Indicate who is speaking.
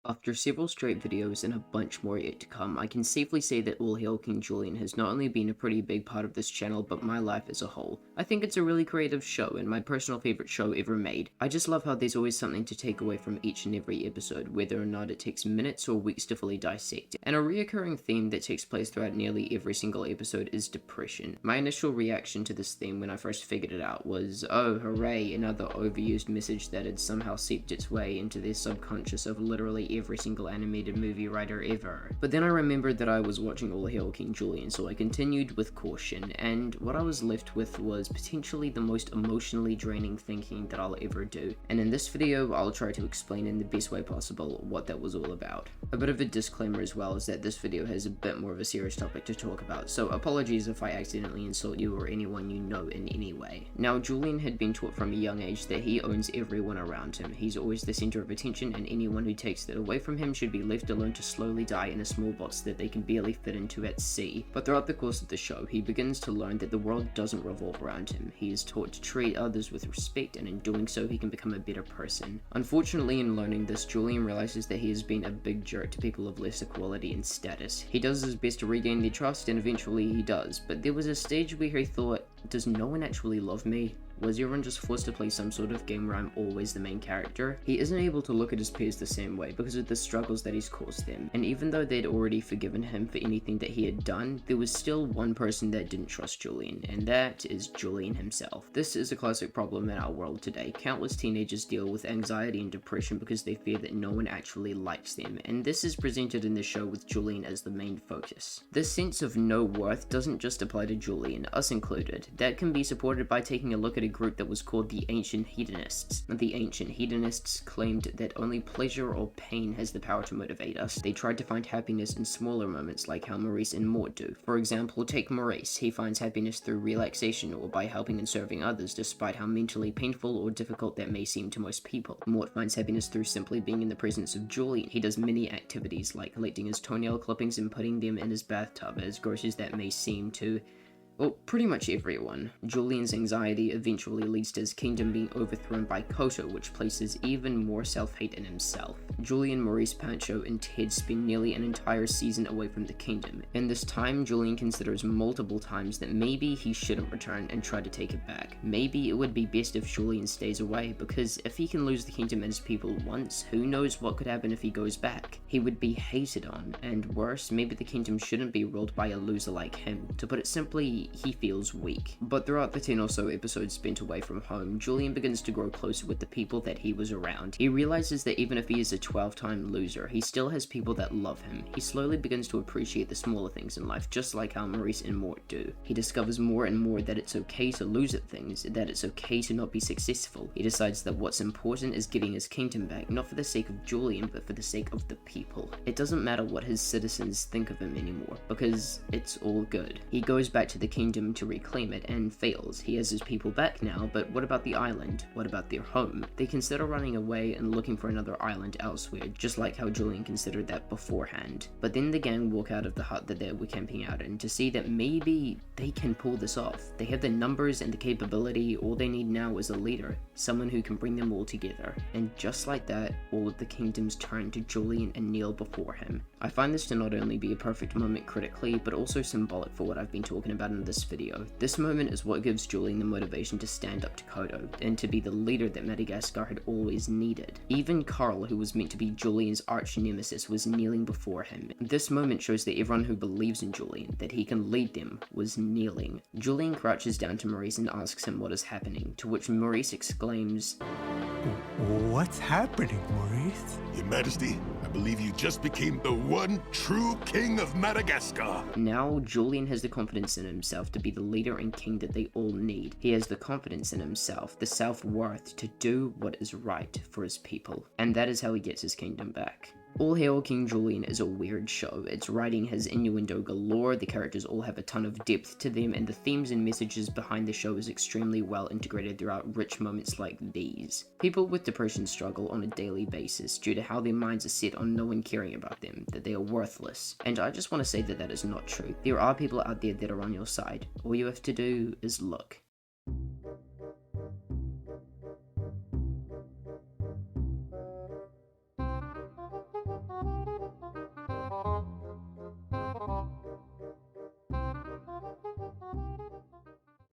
Speaker 1: After several straight videos and a bunch more yet to come, I can safely say that All Hail King Julien has not only been a pretty big part of this channel, but my life as a whole. I think it's a really creative show and my personal favorite show ever made. I just love how there's always something to take away from each and every episode, whether or not it takes minutes or weeks to fully dissect. And a reoccurring theme that takes place throughout nearly every single episode is depression. My initial reaction to this theme when I first figured it out was, oh hooray, another overused message that had somehow seeped its way into their subconscious of literally every single animated movie writer ever. But then I remembered that I was watching All Hail King Julien, so I continued with caution, and what I was left with was potentially the most emotionally draining thinking that I'll ever do. And in this video, I'll try to explain in the best way possible what that was all about. A bit of a disclaimer as well is that this video has a bit more of a serious topic to talk about, so apologies if I accidentally insult you or anyone you know in any way. Now, Julien had been taught from a young age that he owns everyone around him. He's always the center of attention, and anyone who takes that away from him should be left alone to slowly die in a small box that they can barely fit into at sea. But throughout the course of the show, he begins to learn that the world doesn't revolve around him. He is taught to treat others with respect, and in doing so, he can become a better person. Unfortunately, in learning this, Julien realizes that he has been a big jerk to people of lesser quality and status. He does his best to regain their trust, and eventually he does, but there was a stage where he thought, does no one actually love me? Was everyone just forced to play some sort of game where I'm always the main character? He isn't able to look at his peers the same way because of the struggles that he's caused them, and even though they'd already forgiven him for anything that he had done, there was still one person that didn't trust Julien, and that is Julien himself. This is a classic problem in our world today. Countless teenagers deal with anxiety and depression because they fear that no one actually likes them, and this is presented in the show with Julien as the main focus. This sense of no worth doesn't just apply to Julien, us included. That can be supported by taking a look at a group that was called the Ancient Hedonists. The Ancient Hedonists claimed that only pleasure or pain has the power to motivate us. They tried to find happiness in smaller moments like how Maurice and Mort do. For example, take Maurice. He finds happiness through relaxation or by helping and serving others despite how mentally painful or difficult that may seem to most people. Mort finds happiness through simply being in the presence of Julien. He does many activities like collecting his toenail clippings and putting them in his bathtub, as gross as that may seem to well, pretty much everyone. Julien's anxiety eventually leads to his kingdom being overthrown by Koto, which places even more self-hate in himself. Julien, Maurice, Pancho, and Ted spend nearly an entire season away from the kingdom. In this time, Julien considers multiple times that maybe he shouldn't return and try to take it back. Maybe it would be best if Julien stays away, because if he can lose the kingdom and his people once, who knows what could happen if he goes back? He would be hated on, and worse, maybe the kingdom shouldn't be ruled by a loser like him. To put it simply, he feels weak. But throughout the 10 or so episodes spent away from home, Julien begins to grow closer with the people that he was around. He realizes that even if he is a 12-time loser, he still has people that love him. He slowly begins to appreciate the smaller things in life, just like how Maurice and Mort do. He discovers more and more that it's okay to lose at things, that it's okay to not be successful. He decides that what's important is getting his kingdom back, not for the sake of Julien, but for the sake of the people. It doesn't matter what his citizens think of him anymore, because it's all good. He goes back to the kingdom to reclaim it and fails. He has his people back now, but what about the island? What about their home? They consider running away and looking for another island elsewhere, just like how Julien considered that beforehand. But then the gang walk out of the hut that they were camping out in to see that maybe they can pull this off. They have the numbers and the capability. All they need now is a leader, someone who can bring them all together. And just like that, all of the kingdoms turn to Julien and kneel before him. I find this to not only be a perfect moment critically, but also symbolic for what I've been talking about in this video. This moment is what gives Julien the motivation to stand up to Koto, and to be the leader that Madagascar had always needed. Even Carl, who was meant to be Julien's arch nemesis, was kneeling before him. This moment shows that everyone who believes in Julien, that he can lead them, was kneeling. Julien crouches down to Maurice and asks him what is happening, to which Maurice exclaims,
Speaker 2: "What's happening, Maurice?"
Speaker 3: Your Majesty, I believe you just became the one true king of Madagascar.
Speaker 1: Now, Julien has the confidence in himself to be the leader and king that they all need. He has the confidence in himself, the self-worth to do what is right for his people. And that is how he gets his kingdom back. All Hail King Julien is a weird show. Its writing has innuendo galore, the characters all have a ton of depth to them, and the themes and messages behind the show is extremely well integrated throughout rich moments like these. People with depression struggle on a daily basis due to how their minds are set on no one caring about them, that they are worthless. And I just want to say that that is not true. There are people out there that are on your side. All you have to do is look.